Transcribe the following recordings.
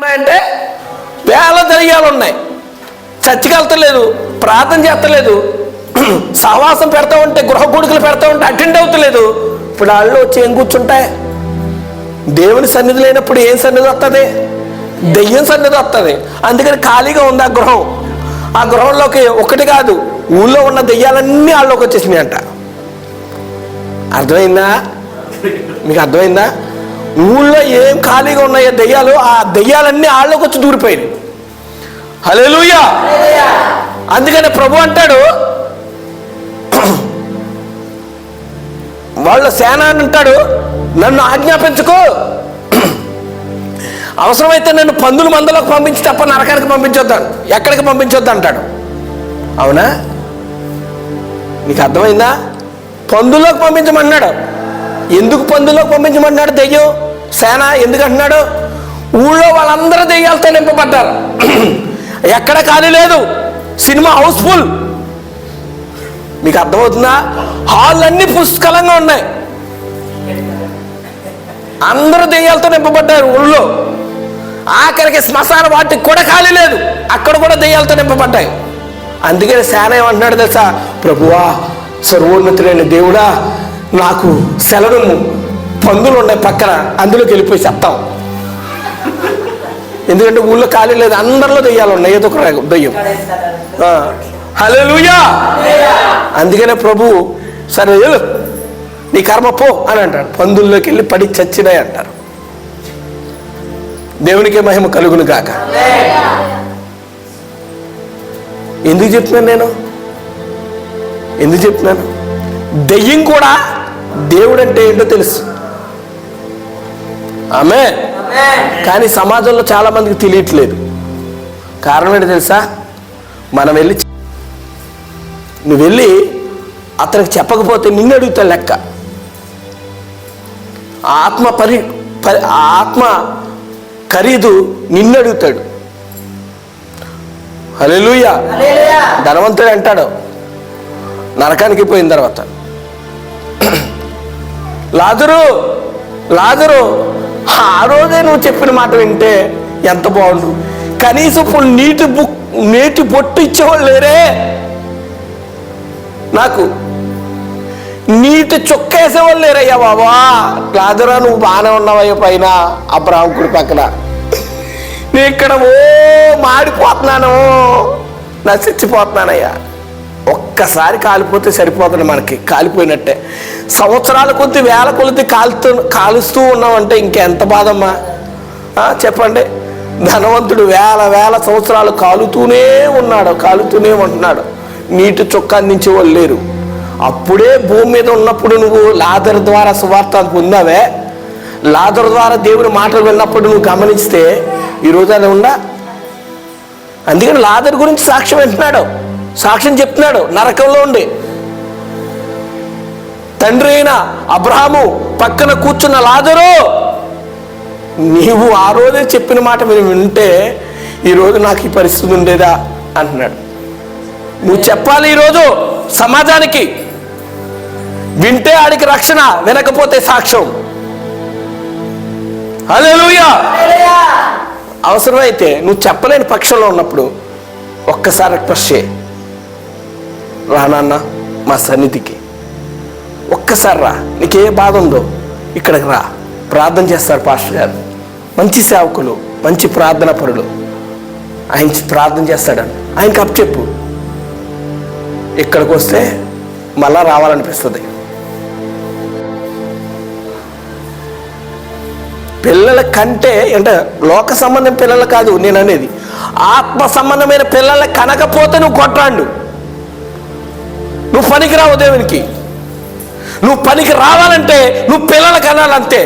ఉన్నాయంటే వేల దయ్యాలు ఉన్నాయి. చర్చికి వెళ్తలేదు, ప్రార్థన చేస్తలేదు, సహవాసం పెడతా ఉంటే, గృహ కూడికలు పెడతా ఉంటే అటెండ్ అవుతలేదు. ఇప్పుడు వాళ్ళు వచ్చి ఏం కూర్చుంటాయి? దేవుని సన్నిధి లేనప్పుడు ఏం సన్నిధి వస్తుంది? దెయ్యం సన్నిధి వస్తుంది. అందుకని ఖాళీగా ఉంది ఆ గృహం. ఆ గృహంలోకి ఒకటి కాదు, ఊళ్ళో ఉన్న దెయ్యాలన్నీ వాళ్ళలోకి వచ్చేసినాయి అంట. అర్థమైందా? మీకు అర్థమైందా? ఊళ్ళో ఏం ఖాళీగా ఉన్నాయో దెయ్యాలు, ఆ దెయ్యాలన్నీ వాళ్ళలోకి వచ్చి దూరిపోయినాయి. హల్లెలూయా. అందుకని ప్రభు అంటాడు, వాళ్ళ సేన అని అంటాడు, నన్ను ఆజ్ఞాపించుకో, అవసరమైతే నన్ను పందుల మందలోకి పంపించి తప్ప నరకానికి పంపించొద్దాను, ఎక్కడికి పంపించొద్దు అంటాడు. అవునా? నీకు అర్థమైందా? పందుల్లోకి పంపించమన్నాడు. ఎందుకు పందుల్లోకి పంపించమన్నాడు? దెయ్యం సేన ఎందుకు అంటున్నాడు? ఊళ్ళో వాళ్ళందరూ దెయ్యాలతో నింపబడ్డారు, ఎక్కడ ఖాళీ లేదు, సినిమా హౌస్ఫుల్. మీకు అర్థమవుతుందా? హాల్ అన్ని పుష్కలంగా ఉన్నాయి, అందరూ దెయ్యాలతో నింపబడ్డారు ఊళ్ళో. ఆఖరికి శ్మశాన వాటికి కూడా ఖాళీ లేదు, అక్కడ కూడా దెయ్యాలతో నింపబడ్డాయి. అందుకని సేన ఏమంటున్నాడు తెలుసా? ప్రభువా, సర్వోన్నతుడైన దేవుడా, నాకు సెలవు, పందులు ఉన్నాయి పక్కన, అందులోకి వెళ్ళిపోయి చెప్తాం. ఎందుకంటే ఊళ్ళో ఖాళీ లేదు, అందరిలో దెయ్యాలు ఉన్నాయి, ఏదో ఒక దెయ్యం. హల్లెలూయా. అందుకనే ప్రభు సరే వెళ్ళు, నీ కర్మ పో అని అంటాడు. పందుల్లోకి వెళ్ళి పడి చచ్చినాయి అంటారు. దేవునికే మహిమ కలుగును గాక. ఎందుకు చెప్తున్నాను నేను? ఎందుకు చెప్తున్నాను? దెయ్యం కూడా దేవుడు అంటే ఏంటో తెలుసు. ఆమె కానీ సమాజంలో చాలా మందికి తెలియట్లేదు. కారణం ఏంటో తెలుసా? మనం వెళ్ళి, నువ్వు వెళ్ళి అతనికి చెప్పకపోతే నిన్ను అడుగుతాడు లెక్క. ఆత్మ ఖరీదు నిన్ను అడుగుతాడు. హల్లెలూయా. ధనవంతుడు అంటాడు నరకానికి పోయిన తర్వాత, లాజరు లాజరు, ఆ రోజే నువ్వు చెప్పిన మాట వింటే ఎంత బాగుండు, కనీసం ఇప్పుడు నీటి బొట్టు ఇచ్చేవాళ్ళు లేరే, నాకు నీటి చొక్కేసేవాళ్ళు లేరయ్యా బాబా. లాజరా, నువ్వు బాగానే ఉన్నావయ్యా పైన అబ్రాహ్మకుడి పక్కన, నేను ఇక్కడ మాడిపోతున్నాను, నశించిపోతున్నానయ్యా. ఒక్కసారి కాలిపోతే సరిపోతుంది, మనకి కాలిపోయినట్టే. సంవత్సరాల కొద్ది, వేల కొద్ది కాలుస్తూ ఉన్నామంటే ఇంకెంత బాధమ్మా చెప్పండి. ధనవంతుడు వేల సంవత్సరాలు కాలుతూనే ఉంటున్నాడు, నీటి చొక్కా అందించే వాళ్ళు లేరు. అప్పుడే భూమి మీద ఉన్నప్పుడు నువ్వు లాజరు ద్వారా సువార్త పొందావే, లాజరు ద్వారా దేవుని మాటలు విన్నప్పుడు నువ్వు గమనిస్తే ఈరోజు అది ఉందా? అందుకని లాజరు గురించి సాక్ష్యం వింటున్నాడు, సాక్ష్యం చెప్తున్నాడు. నరకంలో ఉండి తండ్రి అయిన అబ్రహాము పక్కన కూర్చున్న లాజరు, నీవు ఆ రోజే చెప్పిన మాట మీరు వింటే ఈరోజు నాకు ఈ పరిస్థితి ఉండేదా అంటున్నాడు. నువ్వు చెప్పాలి ఈరోజు సమాజానికి, వింటే ఆడికి రక్షణ, వినకపోతే సాక్ష్యం. హల్లెలూయా. అవసరమైతే నువ్వు చెప్పలేని పక్షంలో ఉన్నప్పుడు ఒక్కసారి రిక్వెస్ట్ చేయి, రానన్న మా సన్నిధికి ఒక్కసారి రా, నీకే బాధ ఉందో ఇక్కడికి రా, ప్రార్థన చేస్తారు పాస్టర్ గారు, మంచి సేవకులు, మంచి ప్రార్థన పరులు, ఆయన ప్రార్థన చేస్తాడని ఆయనకి అప్పచెప్పు. ఇక్కడికి వస్తే మళ్ళా రావాలనిపిస్తుంది. పిల్లల కంటే అంటే లోక సంబంధం పిల్లలు కాదు నేను అనేది, ఆత్మ సంబంధమైన పిల్లల కనకపోతే నువ్వు కొట్టాడు, నువ్వు పనికి రావు దేవునికి. నువ్వు పనికి రావాలంటే నువ్వు పిల్లలు కనాలంతే.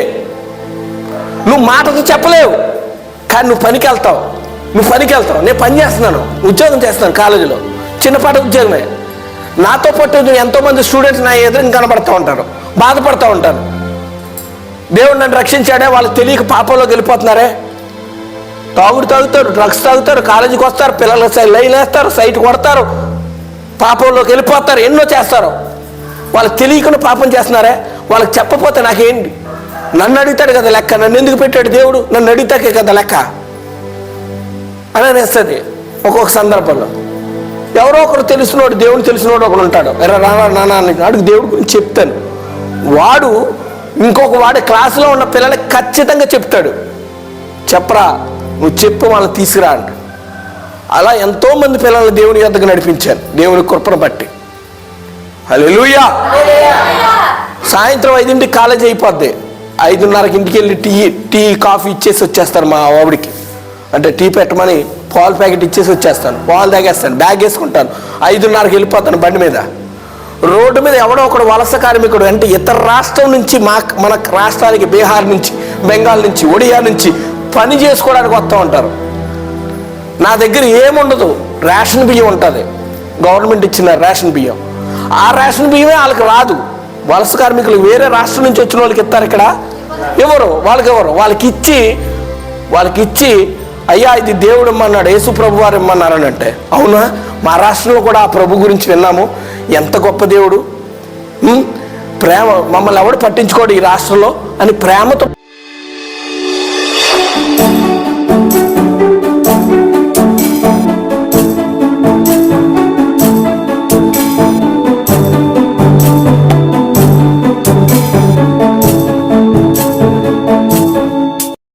నువ్వు మాటతో చెప్పలేవు, కానీ నువ్వు పనికి వెళ్తావు. నేను పని చేస్తున్నాను, ఉద్యోగం చేస్తున్నాను కాలేజీలో, చిన్నపాటి ఉద్యోగమే. నాతో పాటు ఎంతోమంది స్టూడెంట్స్ నా ఎదురు కనబడుతూ ఉంటారు, బాధపడుతూ ఉంటారు. దేవుడు నన్ను రక్షించాడే, వాళ్ళకి తెలియక పాపంలోకి వెళ్ళిపోతున్నారే. తాగుతారు, డ్రగ్స్ తాగుతారు, కాలేజీకి వస్తారు, పిల్లలు లైన్ వేస్తారు, సైట్ కొడతారు, పాపంలోకి వెళ్ళిపోతారు, ఎన్నో చేస్తారు. వాళ్ళకి తెలియకుండా పాపం చేస్తున్నారే. వాళ్ళకి చెప్పపోతే నాకేంటి? నన్ను అడుగుతాడు కదా లెక్క, నన్ను ఎందుకు పెట్టాడు దేవుడు? నన్ను అడిగితాకే కదా లెక్క. అని అనేస్తుంది ఒక్కొక్క సందర్భంలో. ఎవరో ఒకరు తెలిసినోడు, దేవుడు తెలిసినోడు ఒకడు ఉంటాడు, ఎరా రానా నాన్న అని అడుగు దేవుడి గురించి చెప్తాను. వాడు ఇంకొక వాడి క్లాసులో ఉన్న పిల్లలకి ఖచ్చితంగా చెప్తాడు, చెప్పరా నువ్వు చెప్పు వాళ్ళని తీసుకురా అంట. అలా ఎంతోమంది పిల్లల్ని దేవుని యొద్దకు నడిపించాను దేవుని కృపను బట్టి. హల్లెలూయా. సాయంత్రం 5ంటికి కాలేజీ అయిపోద్ది, 5:30కి ఇంటికి వెళ్ళి టీ కాఫీ ఇచ్చేసి వచ్చేస్తాను మా ఆవిడికి. అంటే టీ పెట్టమని పాలు ప్యాకెట్ ఇచ్చేసి వచ్చేస్తాను, పాలు తాగేస్తాను, బ్యాగ్ వేసుకుంటాను, 5:30కి వెళ్ళిపోతాను బండి మీద. రోడ్డు మీద ఎవడో ఒకడు వలస కార్మికుడు అంటే ఇతర రాష్ట్రం నుంచి మన రాష్ట్రానికి బీహార్ నుంచి, బెంగాల్ నుంచి, ఒడియా నుంచి పని చేసుకోవడానికి వస్తూ ఉంటారు. నా దగ్గర ఏముండదు, రేషన్ బియ్యం ఉంటుంది, గవర్నమెంట్ ఇచ్చిన రేషన్ బియ్యం. ఆ రేషన్ బియ్యమే వాళ్ళకి రాదు. వలస కార్మికులు వేరే రాష్ట్రం నుంచి వచ్చిన వాళ్ళకి ఇస్తారు, ఇక్కడ ఎవరు వాళ్ళకి ఇచ్చి అయ్యా ఇది దేవుడు ఇమ్మన్నాడు, యేసు ప్రభు వారు ఇమ్మన్నారని అంటే, అవునా మా రాష్ట్రంలో కూడా ఆ ప్రభు గురించి విన్నాము, ఎంత గొప్ప దేవుడు, ప్రేమ, మమ్మల్ని ఎవడు పట్టించుకోడు ఈ రాష్ట్రంలో అని ప్రేమతో